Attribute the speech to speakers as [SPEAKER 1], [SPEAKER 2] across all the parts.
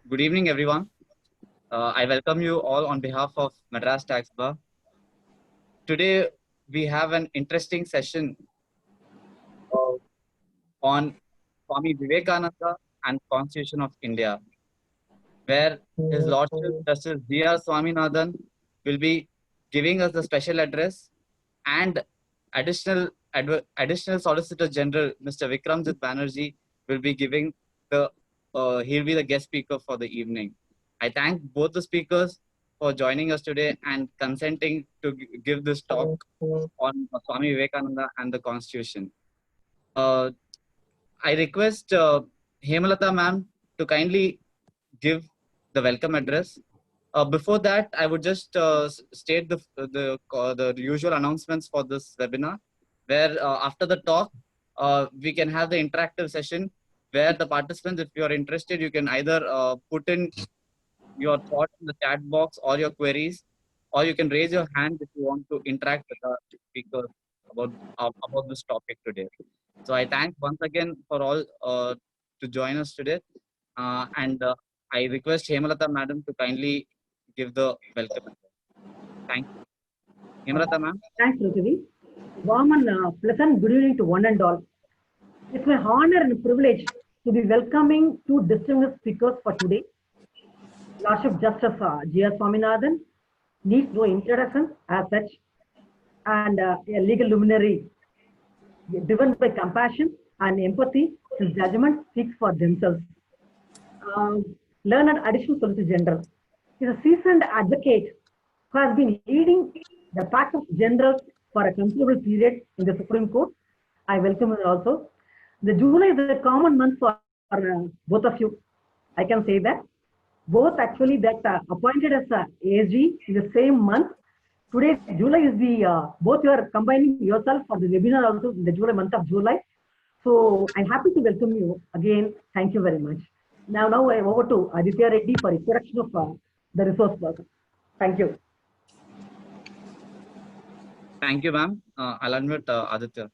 [SPEAKER 1] Good evening, everyone. I welcome you all on behalf of Madras Tax Bar. Today, we have an interesting session uh, on Swami Vivekananda and Constitution of India, where His Lordship Justice G.R.Swaminathan will be giving us the special address, and additional Solicitor General Mr. Vikramjit Banerjee will be giving he'll be the guest speaker for the evening. I thank both the speakers for joining us today and consenting to give this talk on Swami Vivekananda and the Constitution. Uh, I request Hemalata ma'am to kindly give the welcome address. Before that, I would just state the usual announcements for this webinar, where after the talk, we can have the interactive session where the participants, if you are interested, you can either put in your thoughts in the chat box or your queries, or you can raise your hand if you want to interact with the speaker about this topic today. So I thank once again for all to join us today, and I request Hemalata madam to kindly give the welcome address. Thank you. Hemalata ma'am.
[SPEAKER 2] Thanks, Ruthavi. Warm and pleasant good evening to one and all. It's my honor and privilege to be welcoming two distinguished speakers for today. Lordship Justice G.R.Swaminathan needs no introduction as such, and a legal luminary driven by compassion and empathy. His judgment speaks for themselves. Learned Additional Solicitor General is a seasoned advocate who has been leading the practice general for a considerable period in the Supreme Court. I welcome you also. The July is a common month for both of you. I can say that. Both actually that appointed as ASG in the same month. Today, July is the, both you are combining yourself for the webinar also in the July month of July. So I'm happy to welcome you again. Thank you very much. Now I'm over to Aditya Reddy for introduction of the resource person. Thank you.
[SPEAKER 1] Thank you, ma'am. I'll unmute Aditya.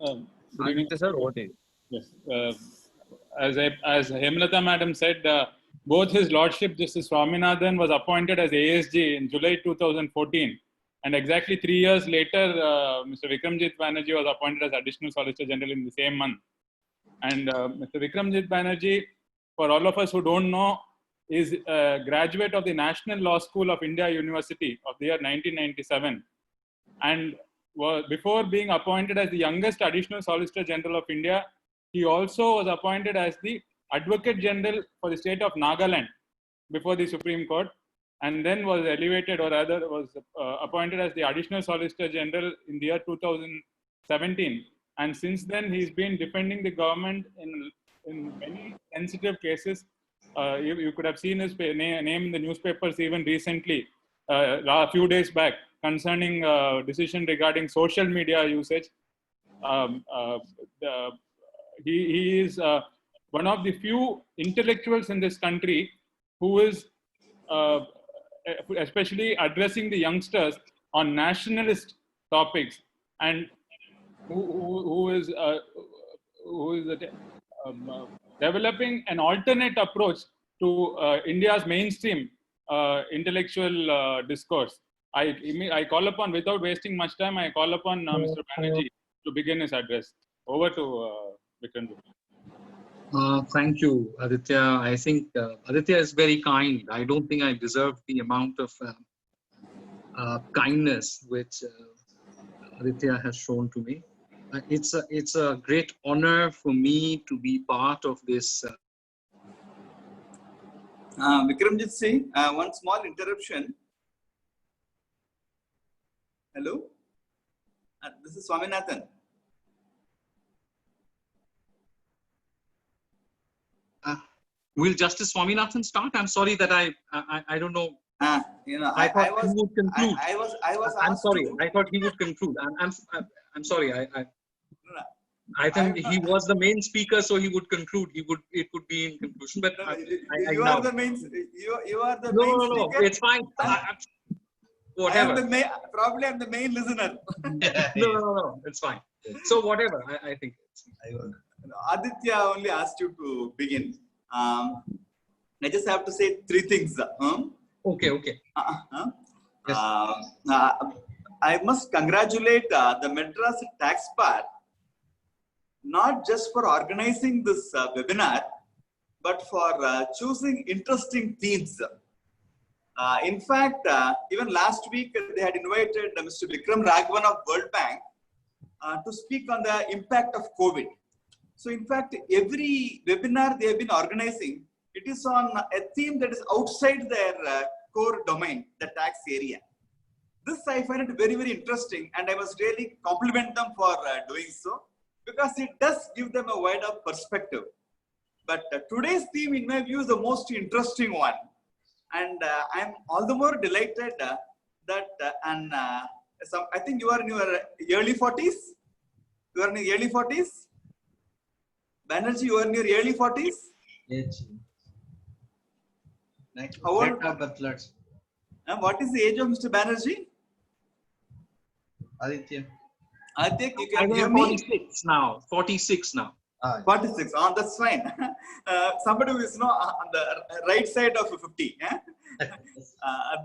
[SPEAKER 3] Good evening,
[SPEAKER 1] sir. Over to you.
[SPEAKER 3] Yes. As Hemalata madam said, both His Lordship Justice Swaminathan was appointed as ASG in July 2014, and exactly 3 years later, Mr. Vikramjit Banerjee was appointed as Additional Solicitor General in the same month. And Mr. Vikramjit Banerjee, for all of us who don't know, is a graduate of the National Law School of India University of the year 1997, and before being appointed as the youngest Additional Solicitor General of India, he also was appointed as the Advocate General for the state of Nagaland before the Supreme Court, and then was elevated, or rather was appointed as the Additional Solicitor General in the year 2017. And since then, he's been defending the government in many sensitive cases. You could have seen his name in the newspapers even recently, a few days back, concerning decision regarding social media usage. He is one of the few intellectuals in this country who is especially addressing the youngsters on nationalist topics, and who is developing an alternate approach to India's mainstream intellectual discourse. I call upon, without wasting much time, I call upon Mr. Banerjee to begin his address. Over to Vikramjit.
[SPEAKER 4] Thank you, Aditya. I think Aditya is very kind. I don't think I deserve the amount of kindness which Aditya has shown to me. It's a great honor for me to be part of this.
[SPEAKER 5] Vikramjit Singh, one small interruption. Hello, this is Swaminathan.
[SPEAKER 4] Will Justice Swaminathan start? I'm sorry that I don't know.
[SPEAKER 5] I thought he would conclude.
[SPEAKER 4] I'm sorry. I thought he would conclude. I'm sorry. I think he was the main speaker, so he would conclude. It would be in conclusion. But
[SPEAKER 5] you are the main. You are the main speaker.
[SPEAKER 4] No. It's fine. whatever.
[SPEAKER 5] Probably I'm the main listener.
[SPEAKER 4] No, it's fine. So whatever, I think.
[SPEAKER 5] Aditya only asked you to begin. I just have to say three things.
[SPEAKER 4] Okay. Yes.
[SPEAKER 5] I must congratulate the Madras Tax Bar, not just for organizing this webinar, but for choosing interesting themes. In fact, even last week they had invited Mr. Vikram Raghavan of World Bank to speak on the impact of COVID. So in fact, every webinar they have been organizing, it is on a theme that is outside their core domain, the tax area. This I find it very, very interesting, and I must really compliment them for doing so, because it does give them a wider perspective. But today's theme, in my view, is the most interesting one. And I'm all the more delighted that, I think you are in your early 40s? You are in your early 40s? Banerjee, you are in your early 40s?
[SPEAKER 6] Yes. Next,
[SPEAKER 5] How old? What is the age of Mr. Banerjee?
[SPEAKER 6] Aditya.
[SPEAKER 5] Aditya, you
[SPEAKER 4] I
[SPEAKER 5] can hear
[SPEAKER 4] am
[SPEAKER 5] me?
[SPEAKER 4] 46 now.
[SPEAKER 5] 46. Oh, that's fine. Somebody who is on the right side of 50.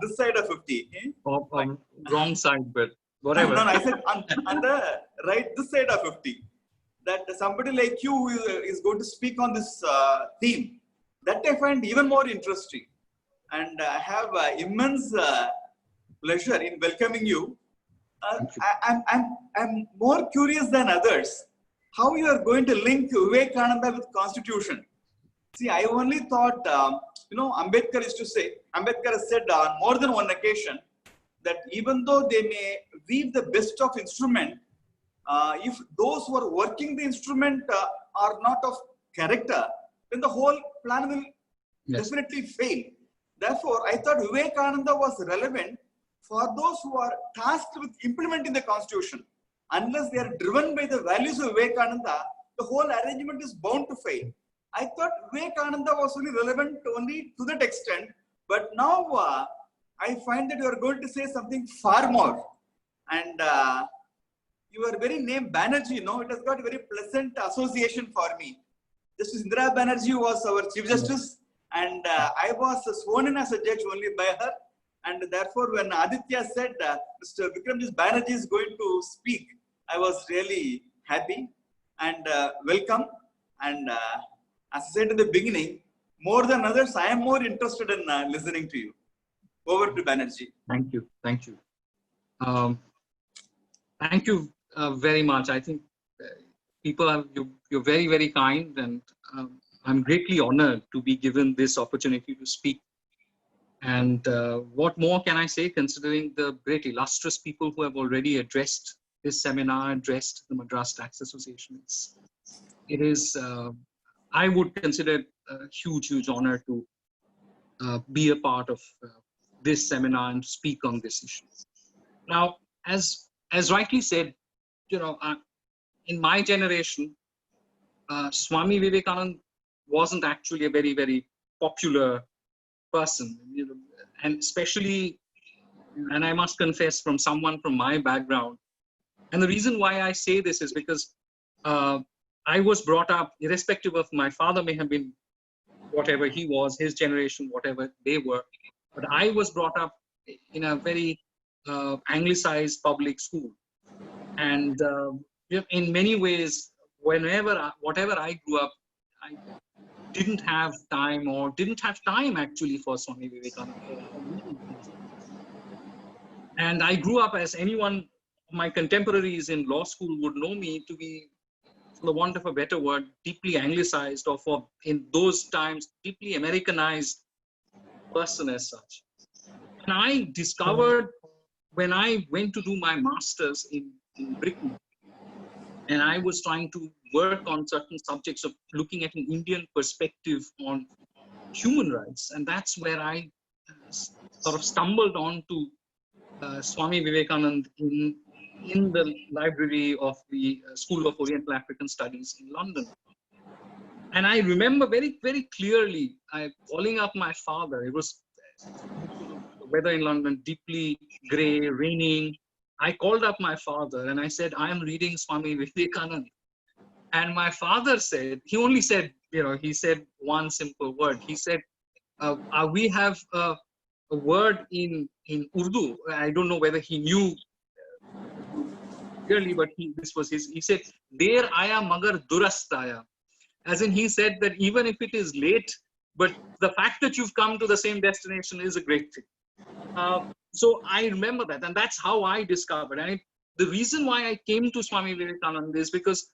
[SPEAKER 5] This side of 50.
[SPEAKER 4] Wrong side, but whatever.
[SPEAKER 5] No, I said on the right, this side of 50. That somebody like you is going to speak on this theme. That I find even more interesting. And I have immense pleasure in welcoming you. I'm more curious than others how you are going to link Vivekananda with Constitution. See, I only thought, Ambedkar used to say, Ambedkar has said on more than one occasion that even though they may weave the best of instrument, if those who are working the instrument are not of character, then the whole plan will definitely fail. Therefore, I thought Vivekananda was relevant for those who are tasked with implementing the Constitution. Unless they are driven by the values of Vivekananda, the whole arrangement is bound to fail. I thought Vivekananda was only relevant only to that extent, but now I find that you are going to say something far more. And your very name Banerjee, it has got a very pleasant association for me. Justice Indira Banerjee was our Chief Justice, and I was sworn in as a judge only by her. And therefore, when Aditya said Mr. Vikramjit Banerjee is going to speak, I was really happy and welcome. And as I said in the beginning, more than others, I am more interested in listening to you. Over to Banerjee.
[SPEAKER 4] Thank you. Thank you very much. I think you're very, very kind, and I'm greatly honored to be given this opportunity to speak. And what more can I say, considering the great illustrious people who have already addressed this seminar, addressed the Madras Tax Association. It is, I would consider it a huge, huge honor to be a part of this seminar and speak on this issue. Now, as rightly said, in my generation, Swami Vivekananda wasn't actually a very, very popular person, and especially, and I must confess, from someone from my background. And the reason why I say this is because I was brought up, irrespective of my father may have been whatever he was, his generation, whatever they were, but I was brought up in a very anglicized public school. And in many ways, whatever I grew up, I didn't have time actually for Swami Vivekananda. And I grew up, as anyone, my contemporaries in law school would know me to be, for the want of a better word, deeply anglicized, or for, in those times, deeply Americanized person as such. And I discovered when I went to do my master's in Britain, and I was trying to work on certain subjects of looking at an Indian perspective on human rights. And that's where I sort of stumbled onto Swami Vivekananda in the library of the School of Oriental African Studies in London. And I remember very, very clearly calling up my father. It was weather in London, deeply grey, raining. I called up my father and I said, I am reading Swami Vivekananda. And my father said, he only said, he said one simple word. He said, we have a word in Urdu. I don't know whether he knew clearly, but this was his. He said, "Der aya magar durastaya," as in he said that even if it is late, but the fact that you've come to the same destination is a great thing. So I remember that, and that's how I discovered. And the reason why I came to Swami Vivekananda is because,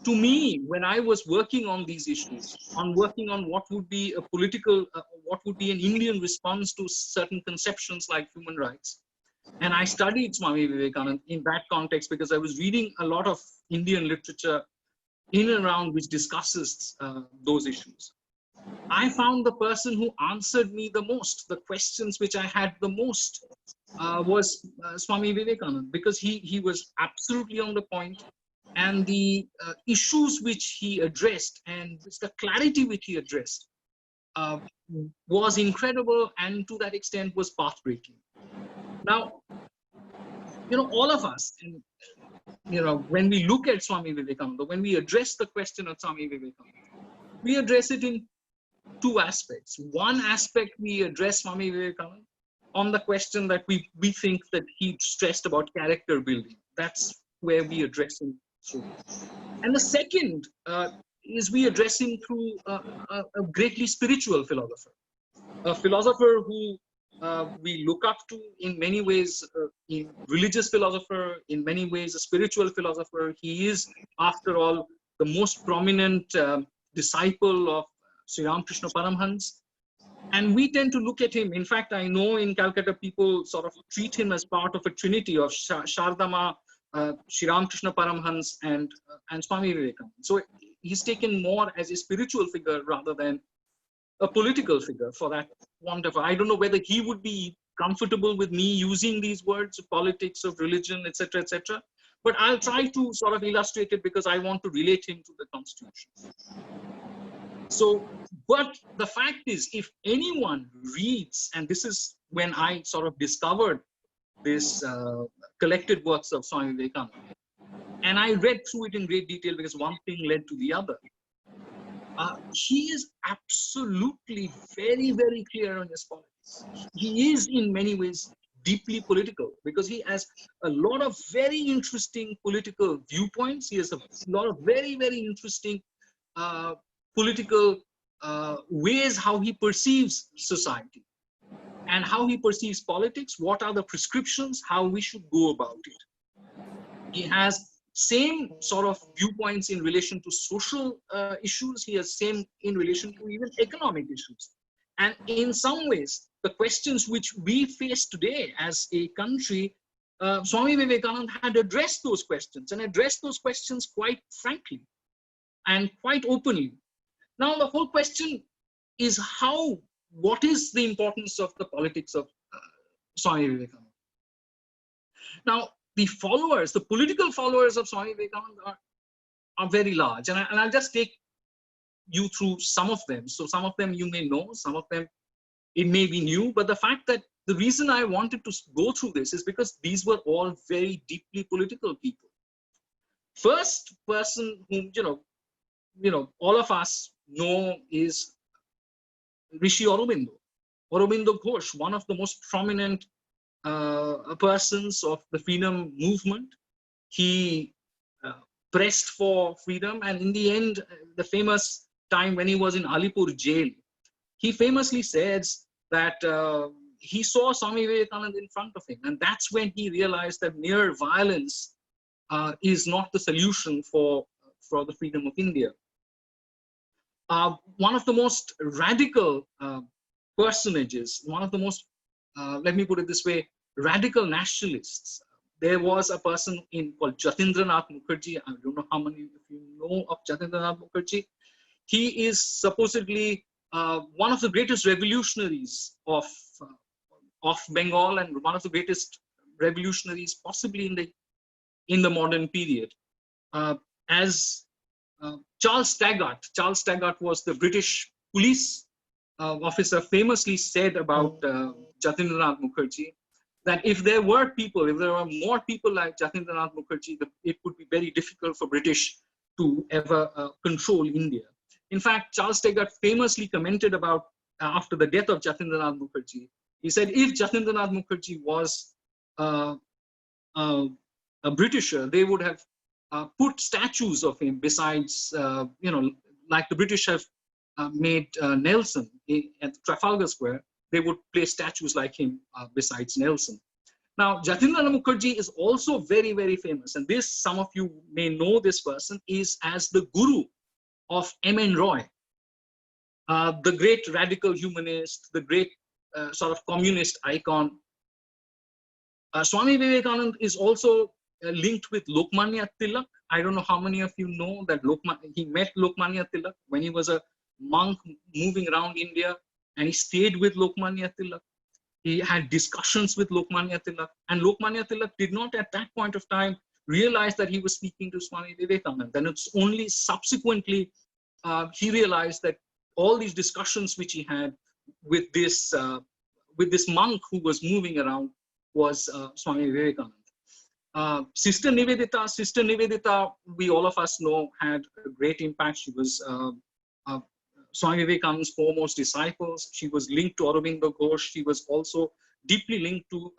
[SPEAKER 4] to me, when I was working on these issues, working on what would be a political, what would be an Indian response to certain conceptions like human rights, and I studied Swami Vivekananda in that context because I was reading a lot of Indian literature in and around which discusses those issues. I found the person who answered me the most, the questions which I had the most, was Swami Vivekananda, because he was absolutely on the point, and the issues which he addressed and the clarity which he addressed was incredible, and to that extent was path-breaking. Now, all of us, and, when we look at Swami Vivekananda, when we address the question of Swami Vivekananda, we address it in two aspects. One aspect, we address Swami Vivekananda on the question that we think that he stressed about character building. That's where we address him through. And the second is we address him through a greatly spiritual philosopher, a philosopher who we look up to in many ways, a religious philosopher, in many ways a spiritual philosopher. He is, after all, the most prominent disciple of Sri Ramakrishna Paramhans. And we tend to look at him. In fact, I know in Calcutta, people sort of treat him as part of a trinity of Shardama, Sri Ramakrishna Paramhans, and Swami Vivekananda. So he's taken more as a spiritual figure rather than a political figure, for that wonderful. I don't know whether he would be comfortable with me using these words of politics, of religion, etc., etc. But I'll try to sort of illustrate it because I want to relate him to the Constitution. So, but the fact is, if anyone reads, and this is when I sort of discovered this collected works of Swami Vivekananda, and I read through it in great detail because one thing led to the other. He is absolutely very, very clear on his politics. He is in many ways deeply political because he has a lot of very interesting political viewpoints. He has a lot of very, very interesting political ways how he perceives society and how he perceives politics. What are the prescriptions, how we should go about it. He has same sort of viewpoints in relation to social issues. He has same in relation to even economic issues. And in some ways, the questions which we face today as a country, Swami Vivekananda had addressed those questions and addressed those questions quite frankly and quite openly. Now, the whole question is what is the importance of the politics of Swami Vivekananda? Now, the followers, the political followers of Swami Vivekananda are very large. And I'll just take you through some of them. So some of them you may know, some of them it may be new, but the fact that the reason I wanted to go through this is because these were all very deeply political people. First person whom, all of us know is Rishi Aurobindo. Aurobindo Ghosh, one of the most prominent persons of the freedom movement. He pressed for freedom, and in the end, the famous time when he was in Alipur jail, he famously says that he saw Swami Vivekananda in front of him, and that's when he realized that mere violence is not the solution for the freedom of India. One of the most radical personages, one of the most, let me put it this way, radical nationalists. There was a person called Jatindranath Mukherjee. I don't know how many of you know of Jatindranath Mukherjee. He is supposedly one of the greatest revolutionaries of Bengal and one of the greatest revolutionaries possibly in the modern period. As Charles Taggart was the British police officer famously said about Jatindranath Mukherjee, that if there were more people like Jatindranath Mukherjee, it would be very difficult for British to ever control India. In fact, Charles Taggart famously commented about, after the death of Jatindranath Mukherjee, he said, if Jatindranath Mukherjee was a Britisher, they would have put statues of him besides, like the British have made Nelson at Trafalgar Square. They would place statues like him besides Nelson. Now, Jatindranath Mukherjee is also very, very famous. And this, some of you may know this person, is as the guru of M.N. Roy, the great radical humanist, the great sort of communist icon. Swami Vivekananda is also linked with Lokmanya Tilak. I don't know how many of you know that he met Lokmanya Tilak when he was a monk moving around India, and he stayed with Lokmanya Tilak. He had discussions with Lokmanya Tilak, and Lokmanya Tilak did not at that point of time realize that he was speaking to Swami Vivekananda. Then it's only subsequently he realized that all these discussions which he had with this monk who was moving around was Swami Vivekananda. Sister Nivedita, we all of us know, had a great impact. She was Swami Vivekananda's foremost disciples. She was linked to Aurobindo Ghosh. She was also deeply linked to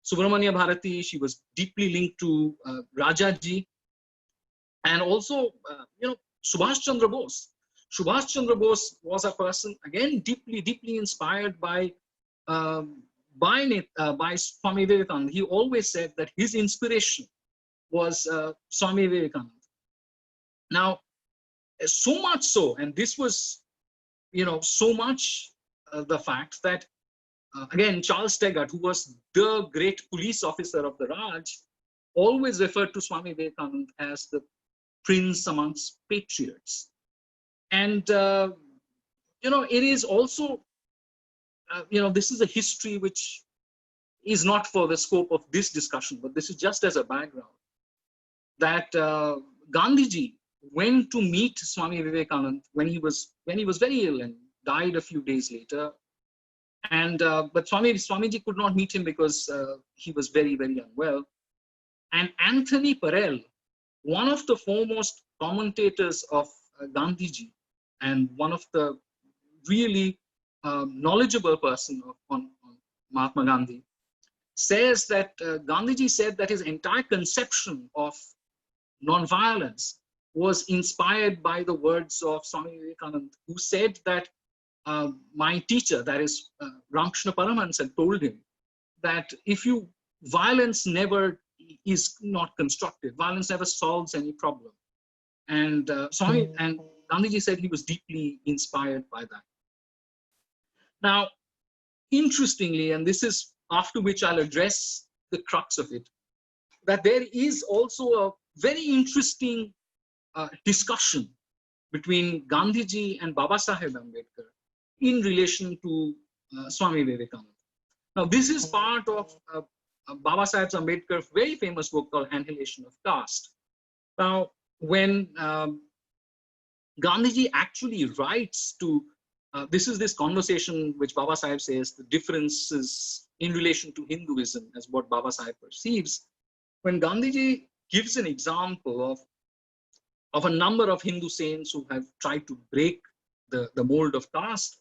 [SPEAKER 4] Subramanya Bharati. She was deeply linked to Rajaji, and also, Subhash Chandra Bose. Subhash Chandra Bose was a person, again, deeply inspired by Swami Vivekananda. He always said that his inspiration was Swami Vivekananda. Now, so much so, and this was, so much the fact that, again, Charles Taggart, who was the great police officer of the Raj, always referred to Swami Vivekananda as the prince amongst patriots. And, it is also, this is a history which is not for the scope of this discussion, but this is just as a background, that Gandhiji went to meet Swami Vivekananda when he was very ill and died a few days later. And but Swamiji could not meet him because he was very, very unwell. And Anthony Parel, one of the foremost commentators of Gandhiji and one of the really knowledgeable person on Mahatma Gandhi, says that Gandhiji said that his entire conception of non-violence was inspired by the words of Swami Vivekananda, who said that my teacher, that is Ramkrishna Paramahansa, told him that violence never is not constructive. Violence never solves any problem. And and Gandhiji said he was deeply inspired by that. Now, interestingly, and this is after which I'll address the crux of it, that there is also a very interesting discussion between Gandhiji and Baba Saheb Ambedkar in relation to Swami Vivekananda. Now, this is part of Baba Saheb Ambedkar's very famous book called Annihilation of Caste. Now, when Gandhiji actually writes to, this is this conversation which Baba Saheb says the differences in relation to Hinduism as what Baba Saheb perceives. When Gandhiji gives an example of a number of Hindu saints who have tried to break the mold of caste,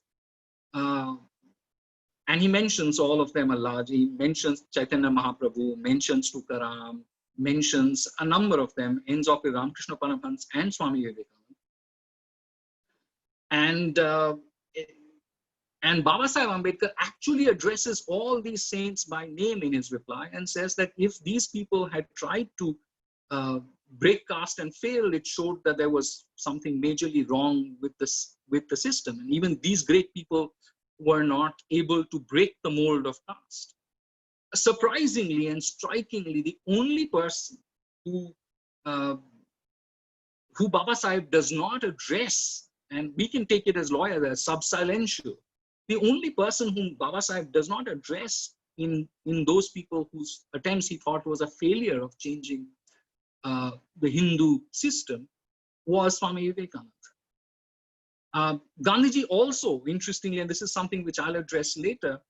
[SPEAKER 4] and he mentions all of them a large. He mentions Chaitanya Mahaprabhu, mentions Tukaram, mentions a number of them, ends up with Ramkrishna Paramahansa and Swami Vivekananda. And Baba Saheb Ambedkar actually addresses all these saints by name in his reply and says that if these people had tried to break caste and failed, it showed that there was something majorly wrong with the system. And even these great people were not able to break the mold of caste. Surprisingly and strikingly, the only person who Baba Saheb does not address, and we can take it as lawyers as sub silentio, the only person whom Baba Saheb does not address in those people whose attempts he thought was a failure of changing the Hindu system was Swami Vivekananda. Gandhiji also, interestingly, and this is something which I'll address later,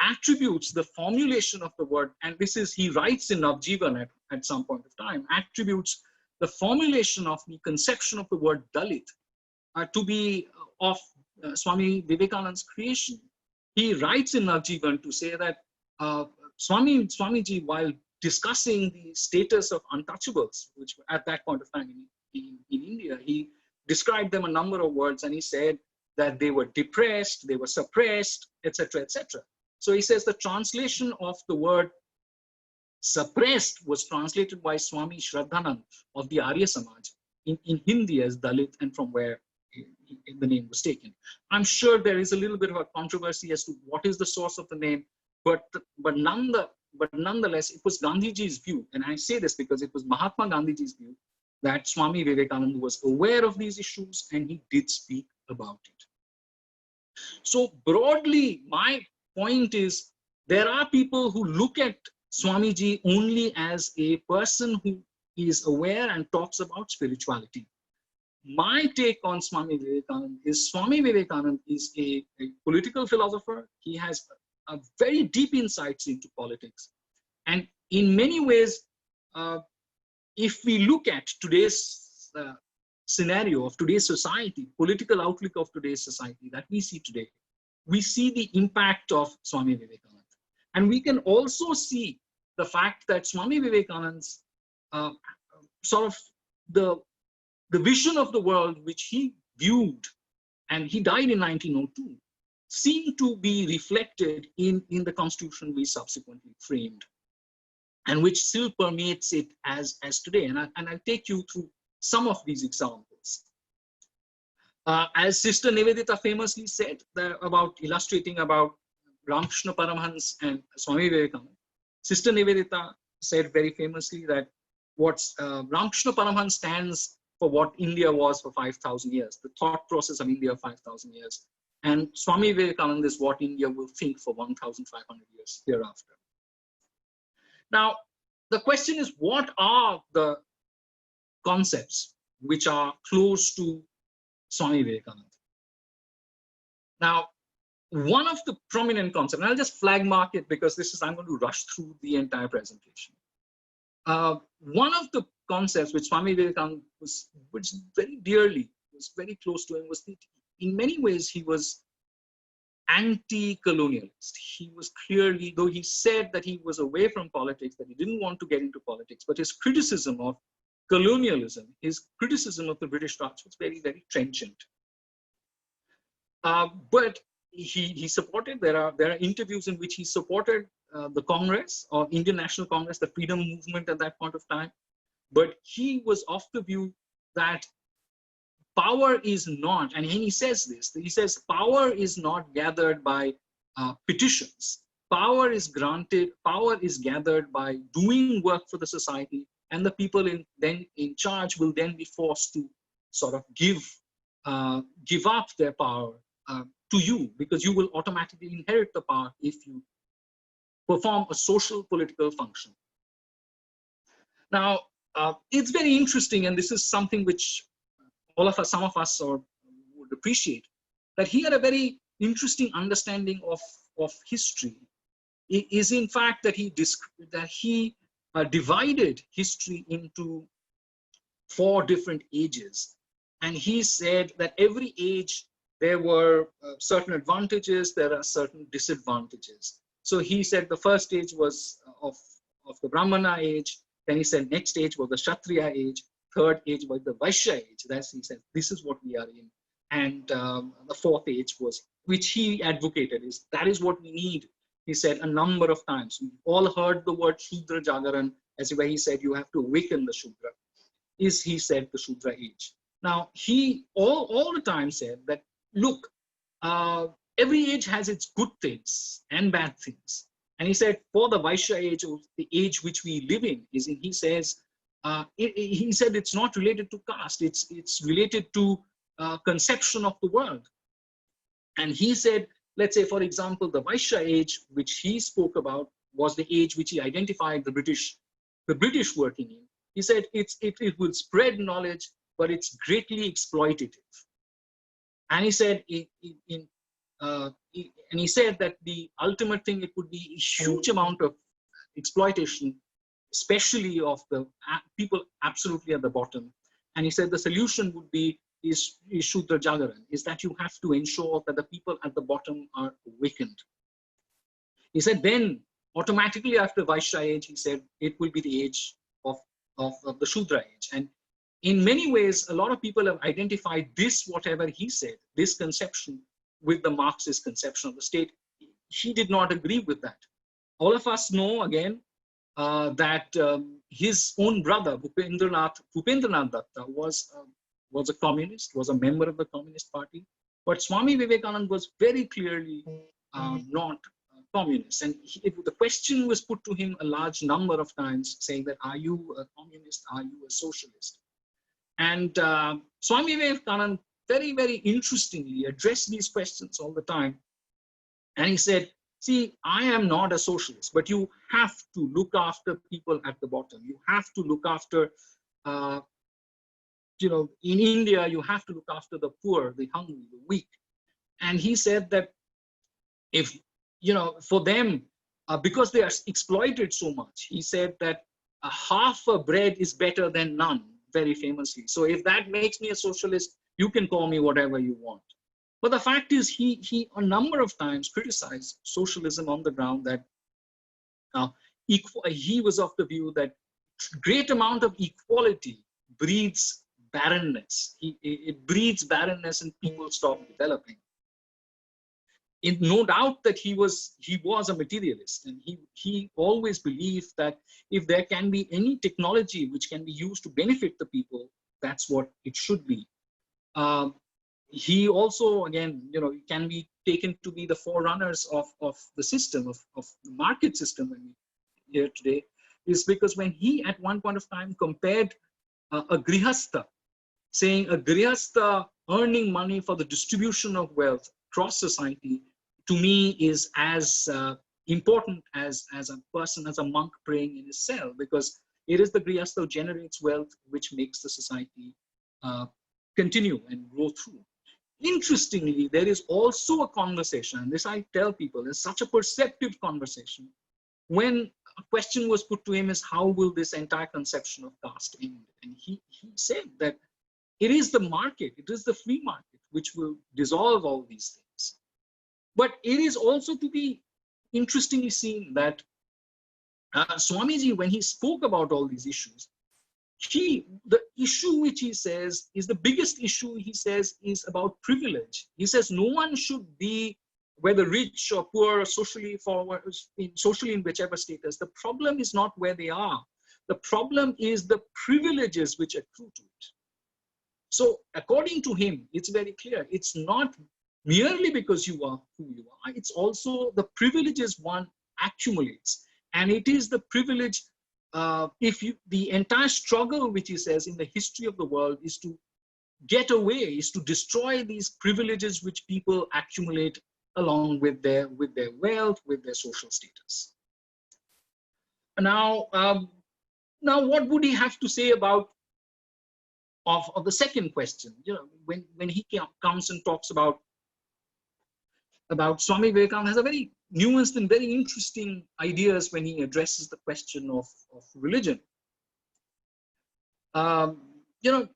[SPEAKER 4] attributes the formulation of the word, and this is, he writes in Navjivan at some point of time, attributes the formulation of the conception of the word Dalit to be of Swami Vivekananda's creation. He writes in Navjivan to say that Swamiji, while discussing the status of untouchables, which at that point of time in India, he described them a number of words, and he said that they were depressed, they were suppressed, etc., etc. So he says the translation of the word suppressed was translated by Swami Shraddhanand of the Arya Samaj in Hindi as Dalit, and from where the name was taken. I'm sure there is a little bit of a controversy as to what is the source of the name, but nonetheless, it was Gandhiji's view, and I say this because it was Mahatma Gandhiji's view, that Swami Vivekananda was aware of these issues and he did speak about it. So broadly, my point is, there are people who look at Swamiji only as a person who is aware and talks about spirituality. My take on Swami Vivekananda is a political philosopher. He has a very deep insights into politics. And in many ways, if we look at today's scenario of today's society, political outlook of today's society that we see today, we see the impact of Swami Vivekananda. And we can also see the fact that Swami Vivekananda's sort of the vision of the world which he viewed, and he died in 1902, seemed to be reflected in the constitution we subsequently framed, and which still permeates it as today. And I'll take you through some of these examples. As Sister Nivedita famously said about illustrating about Ramakrishna Paramhans and Swami Vivekananda, Sister Nivedita said very famously that Ramakrishna Paramhans stands for what India was for 5,000 years, the thought process of India 5,000 years. And Swami Vivekananda is what India will think for 1,500 years hereafter. Now, the question is, what are the concepts which are close to Swami Vivekananda? Now, one of the prominent concepts, and I'll just flag mark it because I'm going to rush through the entire presentation. One of the concepts which Swami Vivekananda was very close to him, was that in many ways he was anti-colonialist. He was clearly, though he said that he was away from politics, that he didn't want to get into politics, but his criticism of colonialism, his criticism of the British Raj was very, very trenchant. But he supported, there are interviews in which he supported the Congress, or Indian National Congress, the freedom movement at that point of time. But he was of the view that power is not, and he says this, he says power is not gathered by petitions. Power is gathered by doing work for the society, and the people in charge will then be forced to sort of give up their power to you, because you will automatically inherit the power if you perform a social political function. Now, it's very interesting, and this is something which some of us would appreciate, that he had a very interesting understanding of history. It is in fact that he divided history into 4 different ages, and he said that every age there were certain advantages, there are certain disadvantages. So he said the first age was of the Brahmana age, then he said next age was the Kshatriya age, third age was the Vaishya age. He said this is what we are in, and the 4th age was, which he advocated, that is what we need. He said a number of times. We all heard the word Shudra Jagaran, as where he said you have to awaken the Shudra. He said the Shudra age. Now he all the time said that, look, every age has its good things and bad things. And he said for the Vaishya age, or the age which we live in, he says, he said it's not related to caste, it's related to conception of the world. And he said, let's say, for example, the Vaishya age, which he spoke about, was the age which he identified the British working in. He said it will spread knowledge, but it's greatly exploitative. And he said, and he said that the ultimate thing, it would be a huge amount of exploitation, especially of the people absolutely at the bottom. And he said the solution would be is Shudra Jagaran, is that you have to ensure that the people at the bottom are awakened. He said then automatically after Vaishya age, he said it will be the age of the Shudra age. And in many ways, a lot of people have identified this, whatever he said, this conception with the Marxist conception of the state. He did not agree with that. All of us know again that his own brother, Bhupendranath Datta, was a communist, was a member of the Communist Party. But Swami Vivekananda was very clearly not communist. And the question was put to him a large number of times, saying that, are you a communist? Are you a socialist? And Swami Vivekananda very, very interestingly addressed these questions all the time. And he said, see, I am not a socialist, but you have to look after people at the bottom. You have to look after, in India, you have to look after the poor, the hungry, the weak. And he said that if, for them, because they are exploited so much, he said that half a bread is better than none, very famously. So if that makes me a socialist, you can call me whatever you want. But the fact is, he a number of times criticized socialism on the ground that he was of the view that great amount of equality breeds barrenness. It breeds barrenness and people stop developing. No doubt that he was a materialist, and he always believed that if there can be any technology which can be used to benefit the people, that's what it should be. He also, again, can be taken to be the forerunners of the system, of the market system when we hear today, is because when he at one point of time compared a grihastha, saying a grihastha earning money for the distribution of wealth across society, to me is as important as a person, as a monk praying in his cell, because it is the grihastha who generates wealth which makes the society continue and grow through. Interestingly, there is also a conversation, and this I tell people, is such a perceptive conversation, when a question was put to him is, how will this entire conception of caste end? And he said that it is the market, it is the free market which will dissolve all these things. But it is also to be interestingly seen that Swamiji, when he spoke about all these issues, the issue which he says is the biggest issue, he says, is about privilege. He says no one should be, whether rich or poor or socially forward, socially in whichever status. The problem is not where they are. The problem is the privileges which accrue to it. So according to him, it's very clear. It's not merely because you are who you are. It's also the privileges one accumulates. And it is the privilege, the entire struggle, which he says in the history of the world, is to get away, is to destroy these privileges which people accumulate along with their wealth, with their social status. Now, what would he have to say about of the second question? When he comes and talks about Swami Vivekananda has a very nuanced and very interesting ideas when he addresses the question of religion.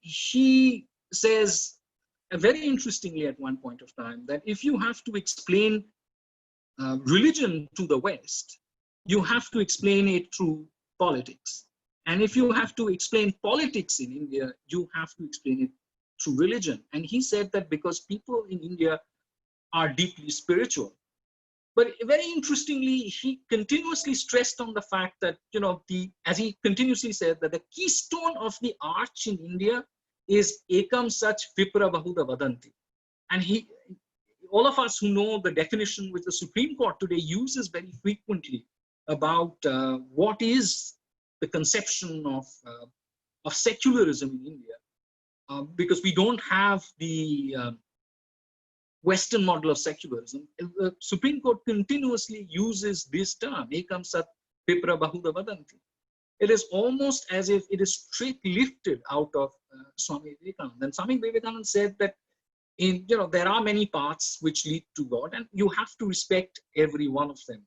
[SPEAKER 4] He says very interestingly at one point of time that if you have to explain religion to the West, you have to explain it through politics. And if you have to explain politics in India, you have to explain it through religion. And he said that because people in India are deeply spiritual. But very interestingly, he continuously stressed on the fact that, as he continuously said, that the keystone of the arch in India is ekam sach vipra bahuda vadanti. And all of us who know the definition which the Supreme Court today uses very frequently about what is the conception of secularism in India, because we don't have the Western model of secularism. The Supreme Court continuously uses this term, ekam sat vipra bahuda vadanti. It is almost as if it is straight lifted out of Swami Vivekananda. And Swami Vivekananda said that there are many paths which lead to God, and you have to respect every one of them.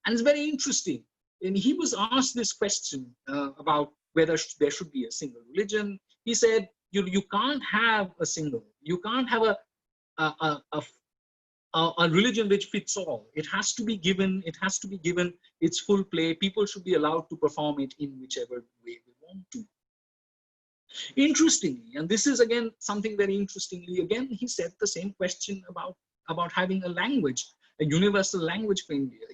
[SPEAKER 4] And it's very interesting. And he was asked this question about whether there should be a single religion. He said, you can't have a single. You can't have a religion which fits all. It has to be given. It has to be given its full play. People should be allowed to perform it in whichever way they want to. Interestingly, and this is again something very interestingly, again he said the same question about having a language, a universal language for India.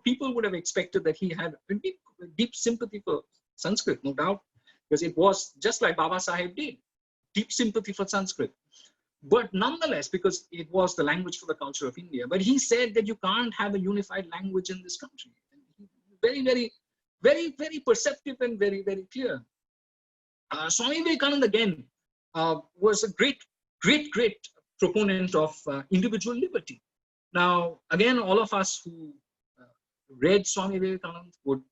[SPEAKER 4] People would have expected that he had a deep sympathy for Sanskrit, no doubt, because it was just like Baba Sahib did, deep sympathy for Sanskrit. But nonetheless, because it was the language for the culture of India, but he said that you can't have a unified language in this country. Very, very, very, very perceptive and very, very clear. Swami Vivekananda again was a great proponent of individual liberty. Now, again, all of us who read Swami Vivekananda would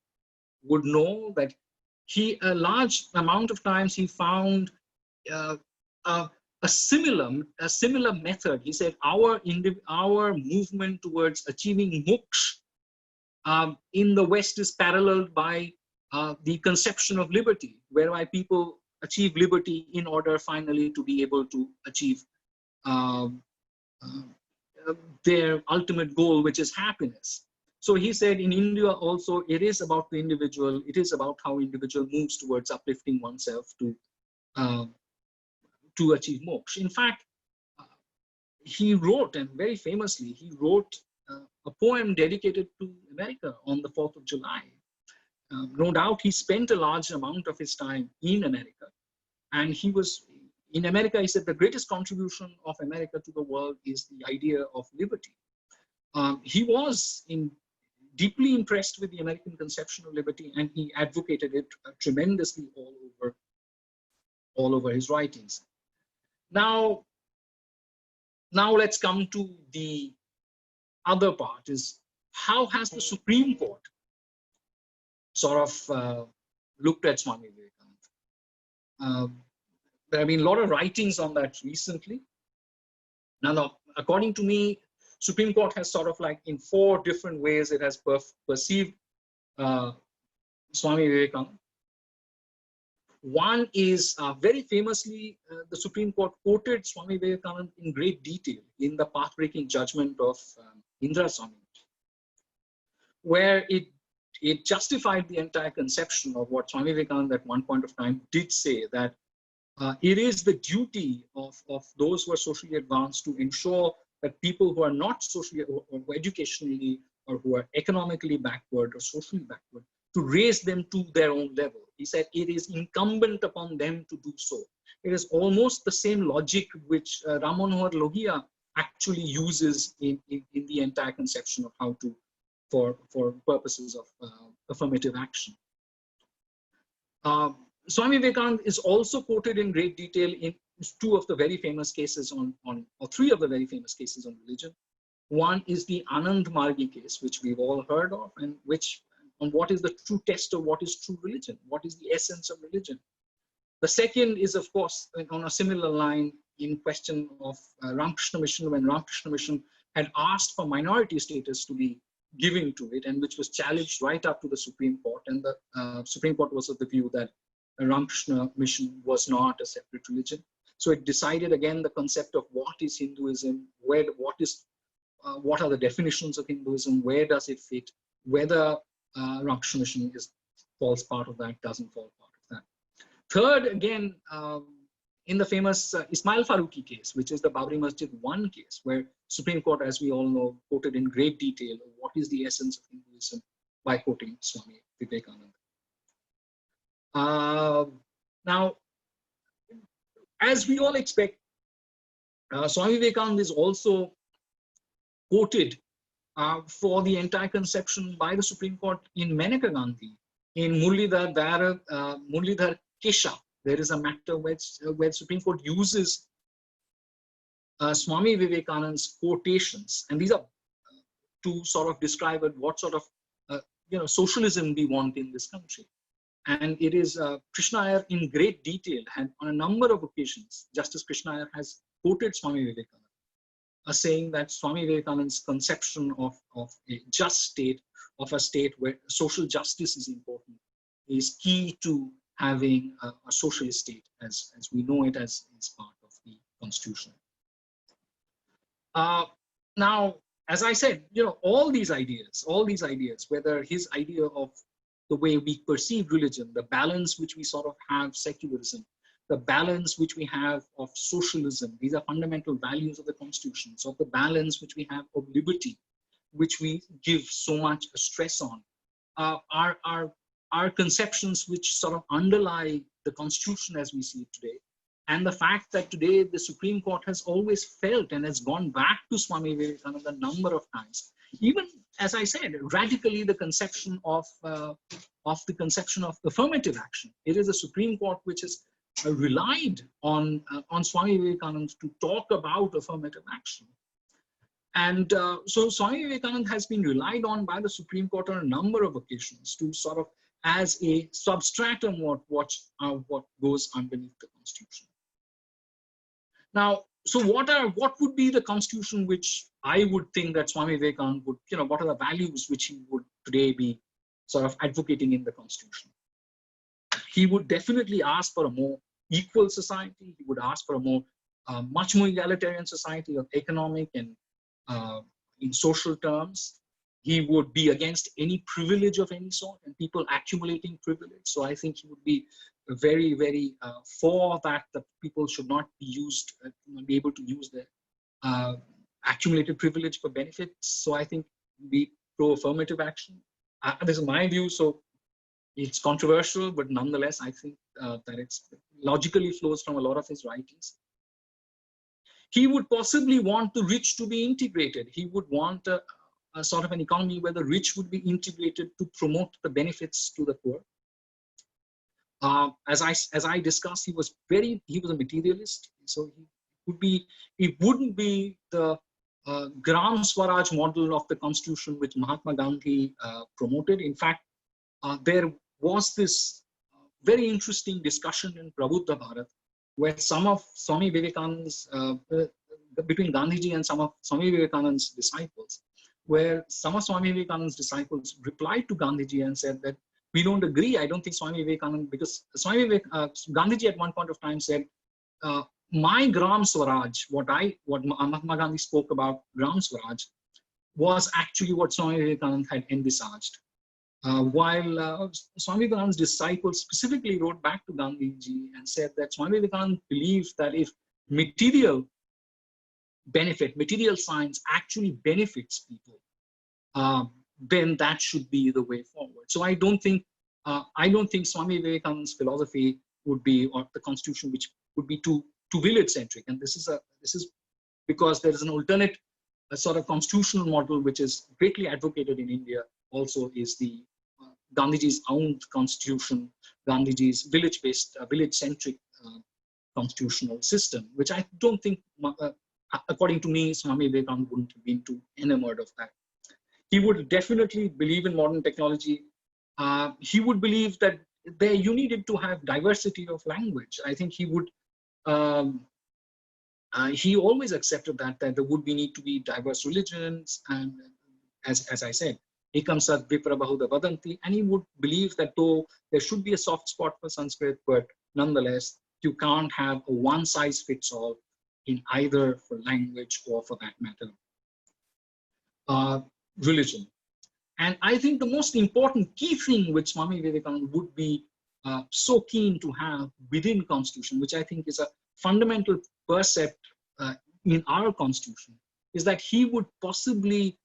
[SPEAKER 4] know that a large amount of times he found a similar method. He said our movement towards achieving moksha in the West is paralleled by the conception of liberty, whereby people achieve liberty in order finally to be able to achieve their ultimate goal, which is happiness. So he said in India also, it is about the individual. It is about how individual moves towards uplifting oneself to achieve moksha. In fact, he wrote, and very famously, he wrote a poem dedicated to America on the 4th of July. No doubt he spent a large amount of his time in America, and he was in America. He said the greatest contribution of America to the world is the idea of liberty. He was deeply impressed with the American conception of liberty, and he advocated it tremendously all over his writings. Now let's come to the other part, is how has the Supreme Court sort of looked at Swami Vivekananda? There have been a lot of writings on that recently. Now, according to me, Supreme Court has sort of like in 4 different ways it has perceived Swami Vivekananda. One is very famously, the Supreme Court quoted Swami Vivekananda in great detail in the path-breaking judgment of Indra Swaminathan, where it justified the entire conception of what Swami Vivekananda at one point of time did say, that it is the duty of those who are socially advanced to ensure that people who are not socially or educationally or who are economically backward or socially backward, to raise them to their own level. He said it is incumbent upon them to do so. It is almost the same logic which Ram Manohar Lohia actually uses in the entire conception of how to, for purposes of affirmative action. Swami Vivekananda is also quoted in great detail in 2 of the very famous cases or 3 of the very famous cases on religion. One is the Anand Margi case, which we've all heard of, and which on what is the true test of what is true religion, what is the essence of religion. The second is, of course, on a similar line in question of Ramakrishna Mission, when Ramakrishna Mission had asked for minority status to be given to it, and which was challenged right up to the Supreme Court. And the Supreme Court was of the view that Ramakrishna Mission was not a separate religion. So it decided again the concept of what is Hinduism, what are the definitions of Hinduism, where does it fit, whether Ramakrishna Mission falls part of that, doesn't fall part of that. Third, again, in the famous Ismail Farooqi case, which is the Babri Masjid 1 case, where Supreme Court, as we all know, quoted in great detail what is the essence of Hinduism by quoting Swami Vivekananda. Now, as we all expect, Swami Vivekananda is also quoted for the entire conception by the Supreme Court in Maneka Gandhi, in Murlidhar Kesha. There is a matter where the Supreme Court uses Swami Vivekananda's quotations, and these are to sort of describe what sort of socialism we want in this country. And it is Krishna Iyer in great detail, and on a number of occasions, Justice Krishna Iyer has quoted Swami Vivekananda, saying that Swami Vivekananda's conception of a just state, of a state where social justice is important, is key to having a socialist state as we know it as part of the constitution. Now, as I said, all these ideas, whether his idea of the way we perceive religion, the balance which we sort of have secularism, the balance which we have of socialism, these are fundamental values of the constitution. So the balance which we have of liberty, which we give so much stress on, are conceptions which sort of underlie the constitution as we see it today. And the fact that today the Supreme Court has always felt and has gone back to Swami Vivekananda a number of times, even, as I said, radically the conception of affirmative action. It is the Supreme Court which has relied on Swami Vivekananda to talk about affirmative action. And so Swami Vivekananda has been relied on by the Supreme Court on a number of occasions to sort of as a substratum what goes underneath the constitution. Now, so what would be the constitution which I would think that Swami Vivekananda would, what are the values which he would today be sort of advocating in the constitution? He would definitely ask for a more equal society. He would ask for a more, much more egalitarian society of economic and in social terms. He would be against any privilege of any sort and people accumulating privilege. So I think he would be very, very for that people should not be able to use their accumulated privilege for benefits. So I think be pro-affirmative action. This is my view. So it's controversial, but nonetheless, I think that it's logically flows from a lot of his writings. He would possibly want the rich to be integrated. He would want a sort of an economy where the rich would be integrated to promote the benefits to the poor. As I discussed, he was a materialist. So it wouldn't be the Gram Swaraj model of the constitution which Mahatma Gandhi promoted. In fact, there was this very interesting discussion in Prabuddha Bharat where some of Swami Vivekananda's, between Gandhiji and some of Swami Vivekananda's disciples, where some of Swami Vivekananda's disciples replied to Gandhiji and said that we don't agree. I don't think Swami Vivekananda, because Gandhiji at one point of time said, my Gram Swaraj, what Mahatma Gandhi spoke about Gram Swaraj, was actually what Swami Vivekananda had envisaged. While Swami Vivekananda's disciples specifically wrote back to Gandhiji and said that Swami Vivekananda believed that if material science actually benefits people, then that should be the way forward. So I don't think Swami Vivekananda's philosophy would be, or the constitution, which would be too village-centric. And this is because there is an alternate sort of constitutional model which is greatly advocated in India. Also, is the Gandhiji's own constitution, Gandhiji's village-based, village-centric constitutional system, which I don't think, according to me, Swami Vivekananda wouldn't have been too enamored of that. He would definitely believe in modern technology. He would believe that you needed to have diversity of language. I think he would. He always accepted that there would need to be diverse religions, and as I said, ekam sat vipra bahuda vadanti, and he would believe that though there should be a soft spot for Sanskrit, but nonetheless you can't have a one-size-fits-all in either for language or, for that matter, religion. And I think the most important key thing which Swami Vivekananda would be so keen to have within constitution, which I think is a fundamental percept in our constitution, is that he would possibly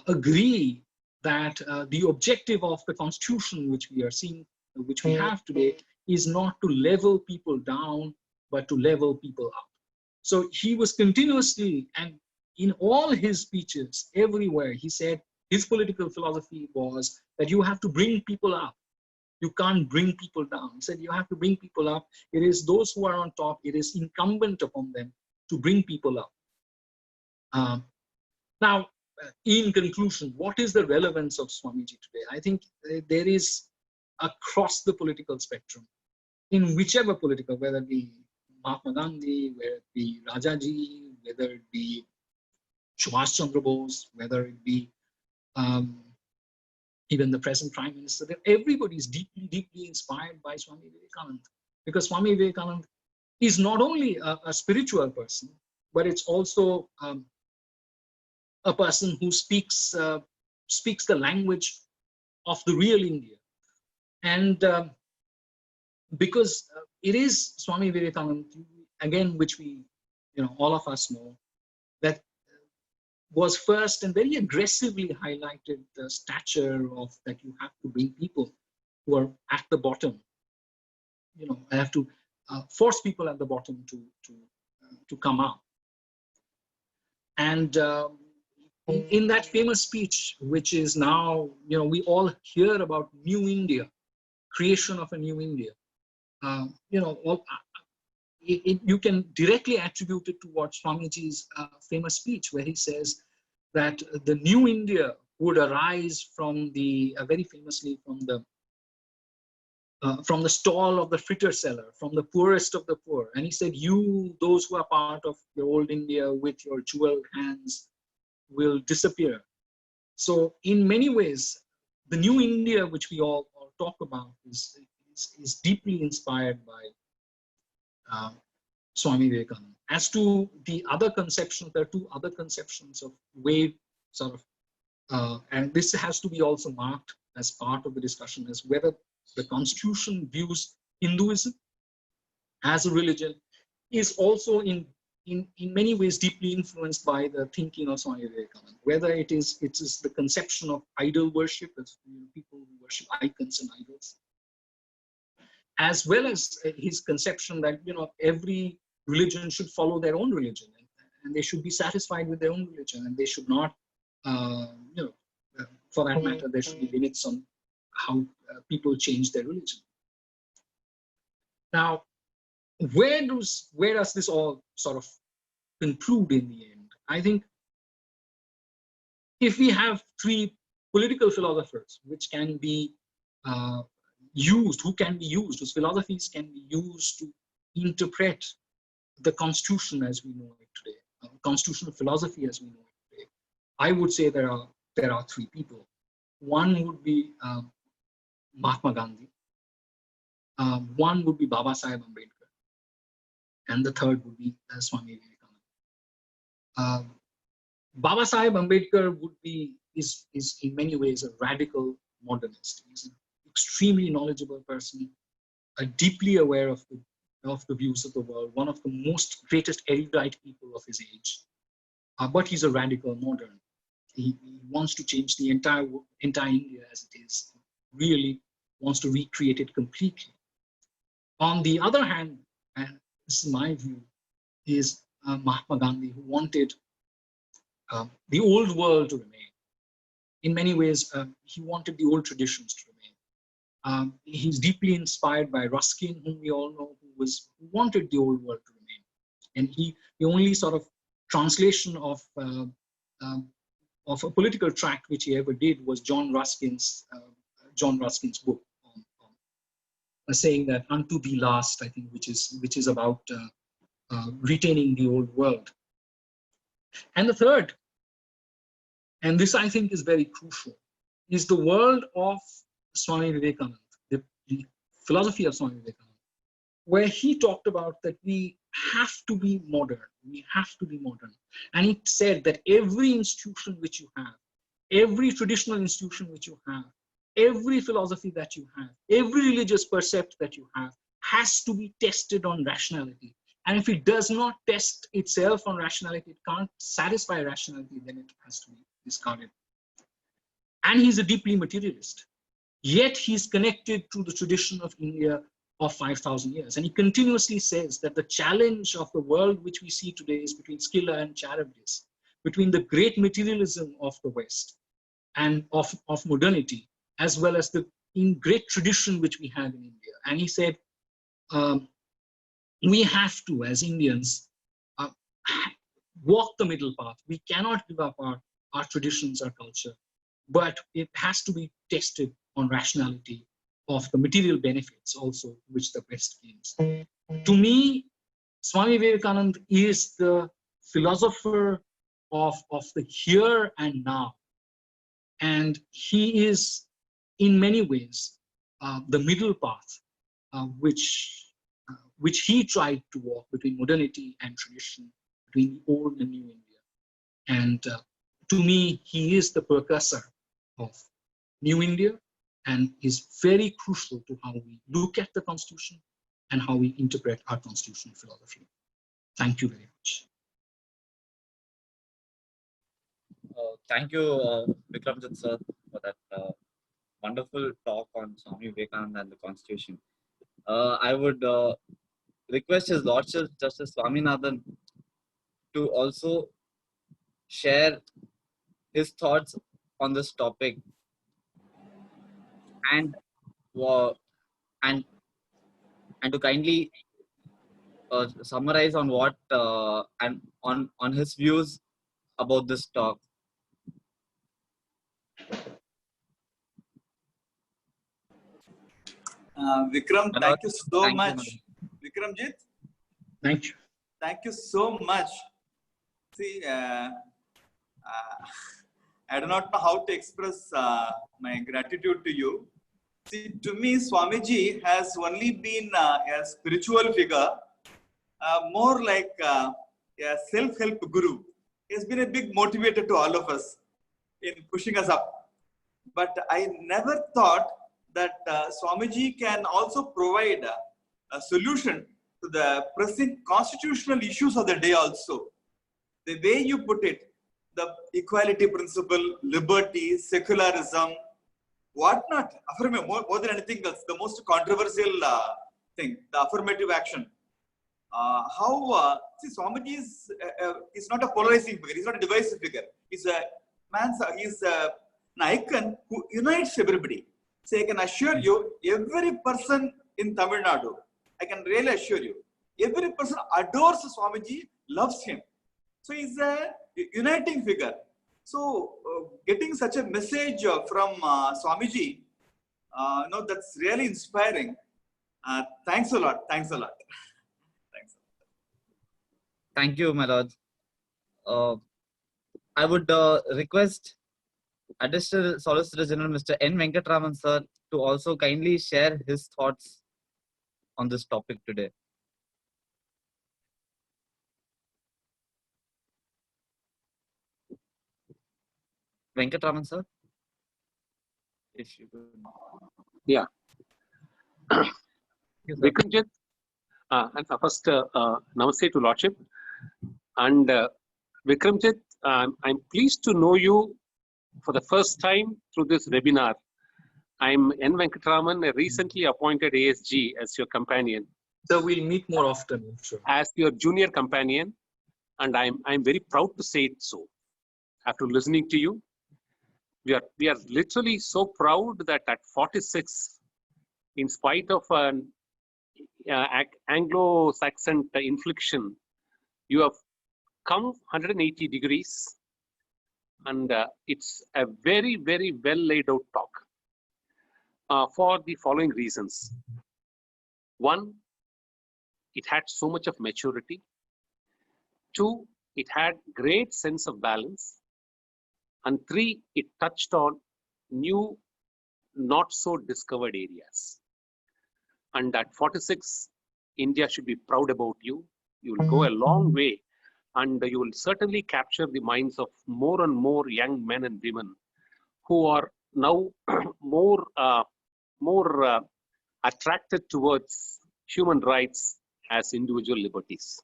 [SPEAKER 4] agree that the objective of the constitution which we are seeing, which we have today, is not to level people down, but to level people up. So he was continuously, and in all his speeches, everywhere, he said his political philosophy was that you have to bring people up. You can't bring people down. He said you have to bring people up. It is those who are on top, it is incumbent upon them to bring people up. Now, in conclusion, what is the relevance of Swamiji today? I think there is across the political spectrum, in whichever political, whether it be Mahatma Gandhi, whether it be Rajaji, whether it be Subhash Chandra Bose, whether it be even the present Prime Minister, everybody is deeply, deeply inspired by Swami Vivekananda. Because Swami Vivekananda is not only a spiritual person, but it's also a person who speaks the language of the real India. And because it is Swami Vivekananda, again, which we, all of us know, that was first and very aggressively highlighted the stature of that you have to bring people who are at the bottom. I have to force people at the bottom to come up. And in that famous speech, which is now, we all hear about New India, creation of a new India. You can directly attribute it to what Swamiji's famous speech, where he says that the new India would arise from the, very famously, from the stall of the fritter seller, from the poorest of the poor. And he said, you, those who are part of your old India with your jeweled hands, will disappear. So in many ways, the new India, which we all talk about, is deeply inspired by Swami Vivekananda. As to the other conceptions, there are two other conceptions of way sort of, and this has to be also marked as part of the discussion, as whether the Constitution views Hinduism as a religion is also in many ways deeply influenced by the thinking of Swami Vivekananda. Whether it is the conception of idol worship, as people who worship icons and idols, as well as his conception that every religion should follow their own religion, and they should be satisfied with their own religion, and they should not, for that matter, there should be limits on how people change their religion. Now, where does this all sort of conclude in the end? I think if we have three political philosophers which can be whose philosophies can be used to interpret the Constitution as we know it today, constitutional philosophy as we know it today, I would say there are three people. One would be Mahatma Gandhi. One would be Baba Saheb Ambedkar, and the third would be Swami Vivekananda. Baba Saheb Ambedkar is in many ways a radical modernist. He's an extremely knowledgeable person, deeply aware of the views of the world, one of the most greatest erudite people of his age. But he's a radical modern. He wants to change the entire India as it is. Really wants to recreate it completely. On the other hand, and this is my view, is Mahatma Gandhi, who wanted the old world to remain. In many ways, he wanted the old traditions to remain. He's deeply inspired by Ruskin, whom we all know, who wanted the old world to remain. And the only sort of translation of a political tract which he ever did was John Ruskin's book, saying that unto the last, I think, which is about retaining the old world. And the third, and this I think is very crucial, is the world of Swami Vivekananda, the philosophy of Swami Vivekananda, where he talked about that we have to be modern. We have to be modern. And he said that every institution which you have, every traditional institution which you have, every philosophy that you have, every religious percept that you have, has to be tested on rationality. And if it does not test itself on rationality, it can't satisfy rationality, then it has to be discarded. And he's a deeply materialist. Yet he's connected to the tradition of India of 5,000 years. And he continuously says that the challenge of the world which we see today is between Scylla and Charybdis, between the great materialism of the West and of modernity, as well as the great tradition which we have in India. And he said, we have to, as Indians, walk the middle path. We cannot give up our traditions, our culture, but it has to be tested on rationality of the material benefits also which the West gains. To me, Swami Vivekananda is the philosopher of the here and now. And he is, in many ways, the middle path, which he tried to walk between modernity and tradition, between the old and new India. And to me, he is the precursor of New India and is very crucial to how we look at the Constitution and how we interpret our constitutional philosophy. Thank you very much.
[SPEAKER 1] Thank you, Vikramjit sir, for that wonderful talk on Swami Vivekananda and the Constitution. I would request His Lordship Justice Swaminathan to also share his thoughts on this topic and and to kindly summarize on what and on his views about this talk.
[SPEAKER 5] Vikram, thank you so much. Vikramjit,
[SPEAKER 4] Thank you.
[SPEAKER 5] thank you so much. See, I do not know how to express my gratitude to you. See, to me, Swamiji has only been a spiritual figure, more like a self-help guru. He has been a big motivator to all of us in pushing us up. But I never thought that Swamiji can also provide a solution to the pressing constitutional issues of the day also. The way you put it, the equality principle, liberty, secularism, whatnot, affirmative, more than anything else, the most controversial thing, the affirmative action. See, Swamiji is not a polarizing figure, he's not a divisive figure. He's a man, he's an icon who unites everybody. So I can assure you, every person in Tamil Nadu, I can really assure you, every person adores Swamiji, loves him. So he's a uniting figure. So getting such a message from Swamiji, that's really inspiring. Thanks a lot. Thanks a lot. Thanks.
[SPEAKER 1] Thank you, my lord. I would request Additional Solicitor General Mr. N. Venkatraman sir to also kindly share his thoughts on this topic today. Venkatraman sir, if you could.
[SPEAKER 6] Yeah. Vikramjit, and first, namaste to Lordship. And Vikramjit, I'm pleased to know you for the first time through this webinar. I'm N. Venkatraman, a recently appointed ASG as your companion.
[SPEAKER 4] So we'll meet more often, I'm sure.
[SPEAKER 6] As your junior companion, and I'm very proud to say it so. After listening to you, we are literally so proud that at 46, in spite of an Anglo-Saxon infliction, you have come 180 degrees, and it's a very, very well laid out talk for the following reasons. One, it had so much of maturity. Two, it had great sense of balance. And three, it touched on new, not so discovered areas. And at 46, India should be proud about you. You will go a long way, and you will certainly capture the minds of more and more young men and women who are now more attracted towards human rights as individual liberties.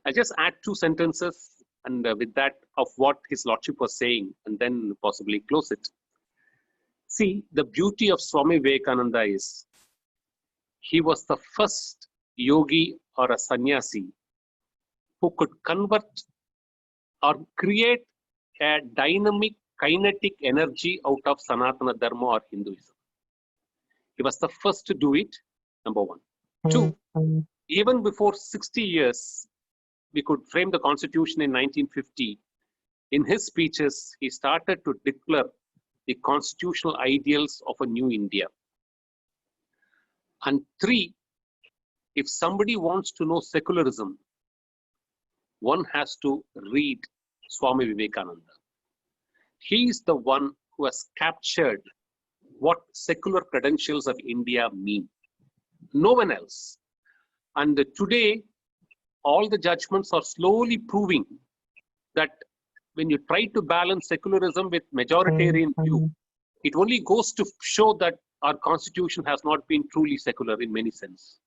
[SPEAKER 6] I'll just add 2 sentences and with that of what His Lordship was saying, and then possibly close it. See, the beauty of Swami Vivekananda is he was the first yogi or a sannyasi who could convert or create a dynamic kinetic energy out of Sanatana Dharma or Hinduism. He was the first to do it, number one. 2, even before 60 years, we could frame the constitution in 1950. In his speeches, he started to declare the constitutional ideals of a new India. And 3, if somebody wants to know secularism, one has to read Swami Vivekananda. He is the one who has captured what secular credentials of India mean. No one else. And today, all the judgments are slowly proving that when you try to balance secularism with majoritarian view, it only goes to show that our constitution has not been truly secular in many sense.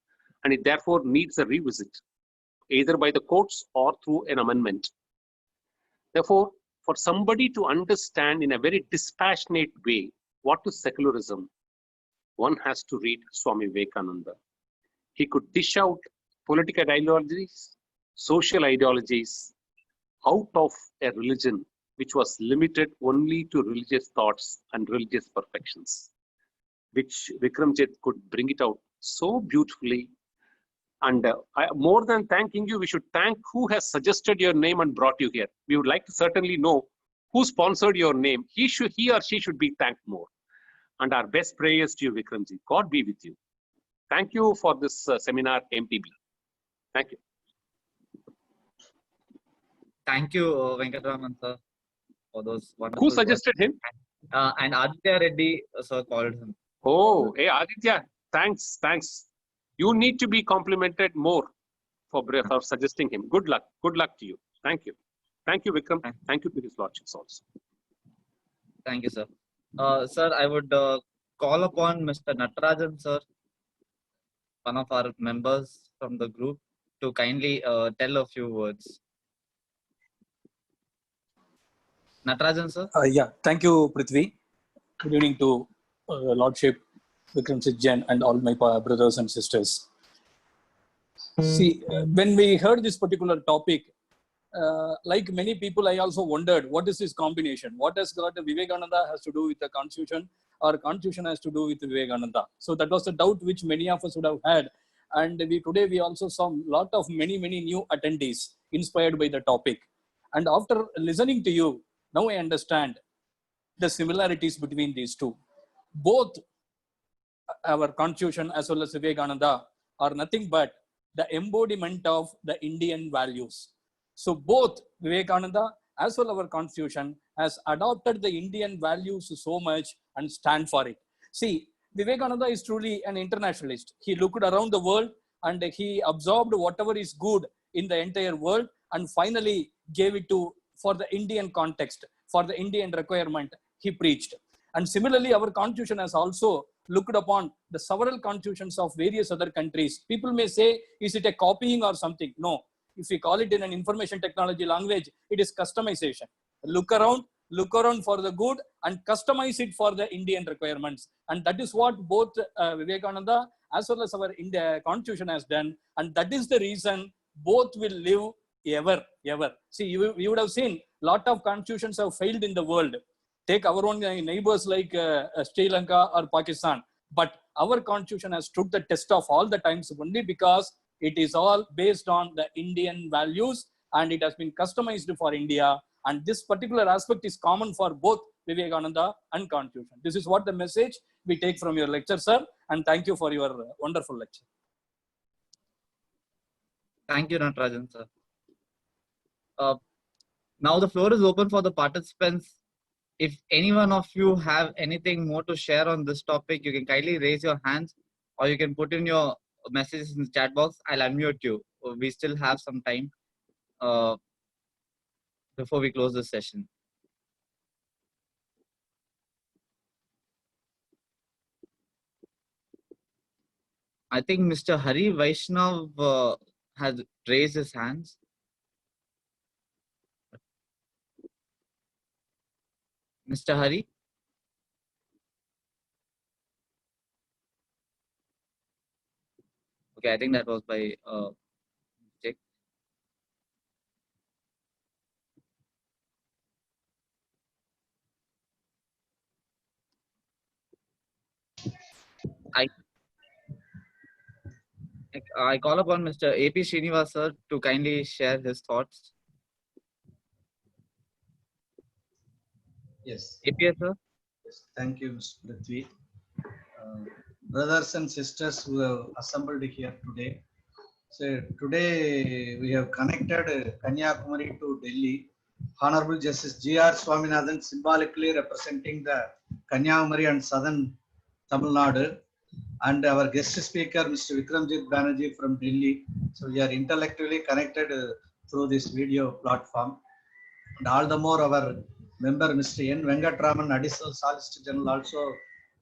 [SPEAKER 6] And it therefore needs a revisit, either by the courts or through an amendment. Therefore, for somebody to understand in a very dispassionate way what is secularism, one has to read Swami Vivekananda. He could dish out political ideologies, social ideologies out of a religion which was limited only to religious thoughts and religious perfections, which Vikramjit could bring it out so beautifully. And more than thanking you, we should thank who has suggested your name and brought you here. We would like to certainly know who sponsored your name. He or she should be thanked more. And our best prayers to you, Vikramjit. God be with you. Thank you for this seminar, MPB. Thank you.
[SPEAKER 1] Thank you, Venkataraman sir, for those wonderful
[SPEAKER 6] Who
[SPEAKER 1] words.
[SPEAKER 6] suggested him?
[SPEAKER 1] And Aditya Reddy sir called him.
[SPEAKER 6] Oh, hey, Aditya, thanks. You need to be complimented more for suggesting him. Good luck to you. Thank you, Vikram. Thank you to his lordships also.
[SPEAKER 1] Thank you, sir. Sir, I would call upon Mr. Natarajan sir, one of our members from the group, to kindly tell a few words. Natarajan sir?
[SPEAKER 7] Yeah, thank you, Prithvi. Good evening to Lordship, Vikramjit Jain, and all my brothers and sisters. See, when we heard this particular topic, like many people, I also wondered, what is this combination? What has got Vivekananda has to do with the constitution, or constitution has to do with Vivekananda? So that was the doubt which many of us would have had. And today we also saw many new attendees inspired by the topic. And after listening to you, now I understand the similarities between these two. Both our constitution as well as Vivekananda are nothing but the embodiment of the Indian values. So both Vivekananda as well as our constitution has adopted the Indian values so much and stand for it. See, Vivekananda is truly an internationalist. He looked around the world and he absorbed whatever is good in the entire world and finally gave it for the Indian context, for the Indian requirement he preached. And similarly, our constitution has also looked upon the several constitutions of various other countries. People may say, is it a copying or something? No. If we call it in an information technology language, it is customization. Look around for the good and customize it for the Indian requirements. And that is what both Vivekananda as well as our constitution has done. And that is the reason both will live ever. See, you would have seen a lot of constitutions have failed in the world. Take our own neighbors like Sri Lanka or Pakistan. But our constitution has stood the test of all the times only because it is all based on the Indian values and it has been customized for India. And this particular aspect is common for both Vivekananda and constitution. This is what the message we take from your lecture, sir. And thank you for your wonderful lecture.
[SPEAKER 1] Thank you, Natarajan sir. Now the floor is open for the participants. If any one of you have anything more to share on this topic, you can kindly raise your hands or you can put in your messages in the chat box. I'll unmute you. We still have some time before we close this session. I think Mr. Hari Vaishnav has raised his hands. Mr. Hari? Okay, I think that was by mistake. I call upon Mr. A.P. Srinivas sir to kindly share his thoughts.
[SPEAKER 8] Yes.
[SPEAKER 1] APS sir?
[SPEAKER 8] Yes. Thank you, Mr. Prithvi. Brothers and sisters who have assembled here today, So today we have connected Kanyakumari to Delhi. Honorable Justice G.R.Swaminathan symbolically representing the Kanyakumari and Southern Tamil Nadu, and our guest speaker Mr. Vikramjit Banerjee from Delhi. So we are intellectually connected through this video platform. And all the more our member Mr. N. Venkatraman, Additional Solicitor General, also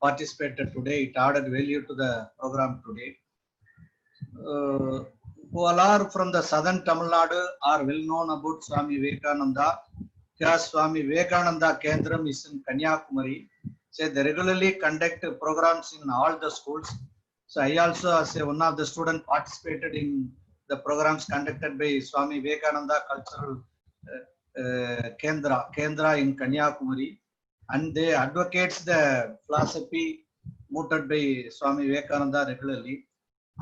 [SPEAKER 8] participated today. It added value to the program today. Who all are from the southern Tamil Nadu are well known about Swami Vivekananda. Swami Vivekananda Kendram is in Kanyakumari. So they regularly conduct programs in all the schools. So I also, as one of the students, participated in the programs conducted by Swami Vivekananda Cultural Kendra in Kanyakumari, and they advocates the philosophy mooted by Swami Vivekananda regularly.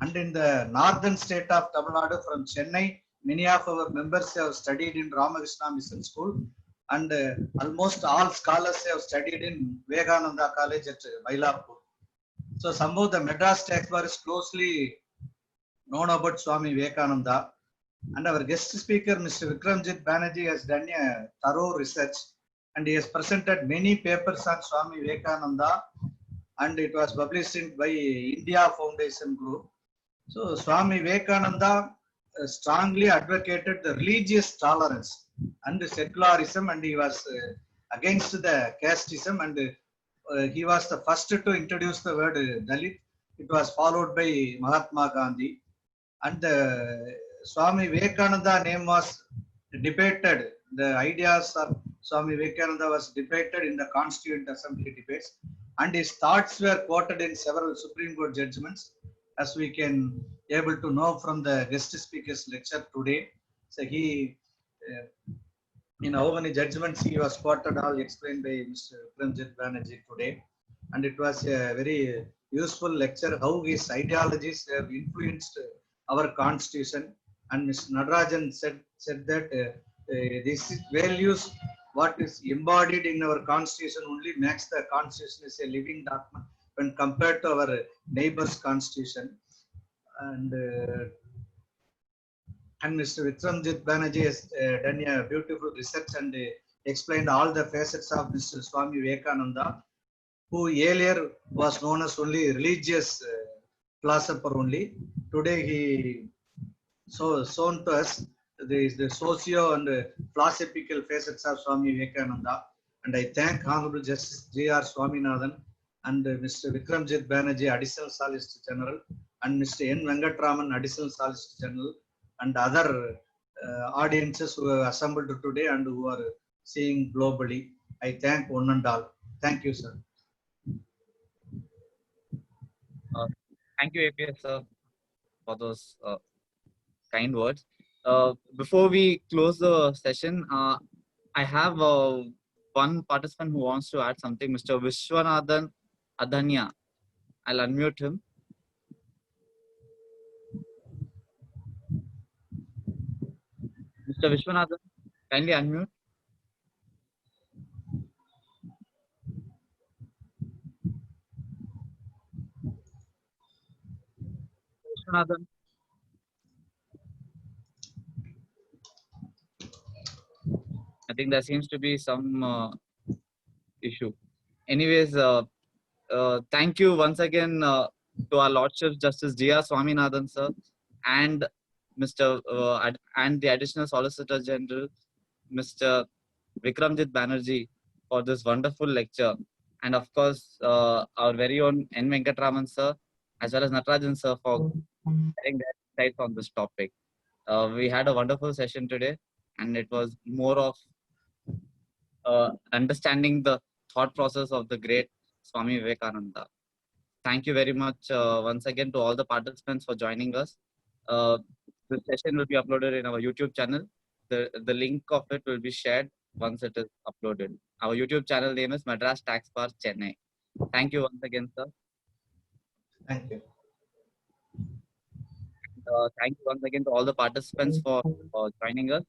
[SPEAKER 8] And in the northern state of Tamil Nadu from Chennai, many of our members have studied in Ramakrishna Mission School, and almost all scholars have studied in Vivekananda College at Mylapore. So somehow the Madras Tax Bar is closely known about Swami Vivekananda. And our guest speaker, Mr. Vikramjit Banerjee, has done a thorough research, and he has presented many papers on Swami Vivekananda, and it was published by India Foundation Group. So Swami Vivekananda strongly advocated the religious tolerance and secularism, and he was against the casteism, and he was the first to introduce the word Dalit. It was followed by Mahatma Gandhi, and Swami Vivekananda name was debated. The ideas of Swami Vivekananda was debated in the Constituent Assembly debates, and his thoughts were quoted in several Supreme Court judgments, as we can able to know from the guest speaker's lecture today. So he, in how many judgments he was quoted, all explained by Mr. Vikramjit Banerjee today. And it was a very useful lecture, how his ideologies have influenced our constitution. And Mr. Nadarajan said that these values, what is embodied in our constitution, only makes the constitution is a living document when compared to our neighbor's constitution. And Mr. Vikramjit Banerjee has done a beautiful research and explained all the facets of Mr. Swami Vivekananda, who earlier was known as only religious philosopher only. Today he shown to us the socio and philosophical facets of Swami Vivekananda. And I thank Honorable Justice G.R.Swaminathan and Mr. Vikramjit Banerjee, Additional Solicitor General, and Mr. N. Venkatraman, Additional Solicitor General, and other audiences who have assembled today and who are seeing globally. I thank one and all. Thank you, sir.
[SPEAKER 1] Thank you, APS, sir, for those kind words. Before we close the session, I have one participant who wants to add something, Mr. Vishwanathan Adhanya. I'll unmute him. Mr. Vishwanathan, kindly unmute. Vishwanathan. I think there seems to be some issue. Anyways, thank you once again to our Lordship Justice G.R.Swaminathan, sir, and and the Additional Solicitor General, Mr. Vikramjit Banerjee, for this wonderful lecture. And of course, our very own N. Venkatraman, sir, as well as Natarajan, sir, for sharing their insights on this topic. We had a wonderful session today, and it was more of understanding the thought process of the great Swami Vivekananda. Thank you very much once again to all the participants for joining us. The session will be uploaded in our YouTube channel. The link of it will be shared once it is uploaded. Our YouTube channel name is Madras Tax Bar Chennai. Thank you once again, sir.
[SPEAKER 8] Thank you.
[SPEAKER 1] Thank you once again to all the participants for joining us.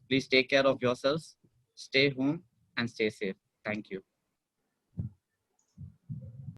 [SPEAKER 1] Please take care of yourselves, stay home, and stay safe. Thank you.